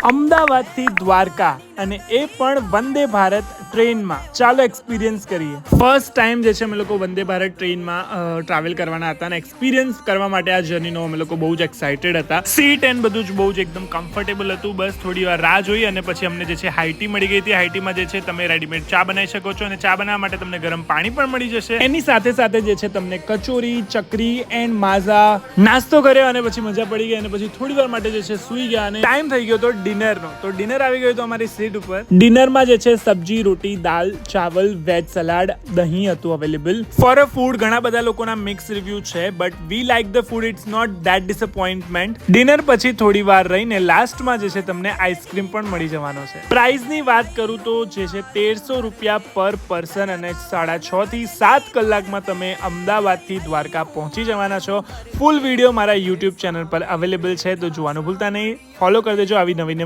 અમદાવાદથી દ્વારકા અને એ પણ વંદે ભારત ટ્રેનમાં. ચાલો એક્સપિરિયન્સ કરીએ. ફર્સ્ટ ટાઈમ જે છે અમે લોકો વંદે ભારત ટ્રેનમાં ટ્રાવેલ કરવાના હતા અને એક્સપિરિયન્સ કરવા માટે આ જર્નીનો અમે લોકો બહુ જ એક્સાઇટેડ હતા. સીટ એન્ડ બધું જ બહુ જ એકદમ કમ્ફર્ટેબલ હતું. બસ થોડી વાર રાહ જોઈ અને પછી અમને જે છે હાઈટી મળી ગઈ હતી. હાઈટીમાં જે છે તમે રેડીમેડ ચા બનાવી શકો છો અને ચા બનાવવા માટે તમને ગરમ પાણી પણ મળી જશે. એની સાથે સાથે જે છે તમને કચોરી, ચકરી એન્ડ માઝા નાસ્તો કર્યો અને પછી મજા પડી ગઈ અને પછી થોડી વાર માટે જે છે સુઈ ગયા અને ટાઈમ થઈ ગયો તો ડિનરનો. તો ડિનર આવી ગયું તો અમારી સીટ ઉપર. ડિનરમાં જે છે સબ્જી, રોટી, દાલ, ચાવલ, વેજ સલાડ, દહીં હતું અવેલેબલ. ફોર અ ફૂડ ઘણા બધા લોકોના મિક્સ રિવ્યુ છે, but we like the food. It's not that disappointment. Dinner પછી થોડી વાર રહીને લાસ્ટમાં જે છે તમને આઈસ્ક્રીમ પણ મળી જવાનો છે. પ્રાઇસની વાત કરું તો જે છે 1300 રૂપિયા પર પર્સન અને 6.5 થી 7 કલાકમાં તમે અમદાવાદથી દ્વારકા પહોંચી જવાના છો. ફૂલ વિડીયો મારા યુટ્યુબ ચેનલ પર અવેલેબલ છે, તો જોવાનું ભૂલતા નહીં. ફોલો કરી દેજો આવી નવી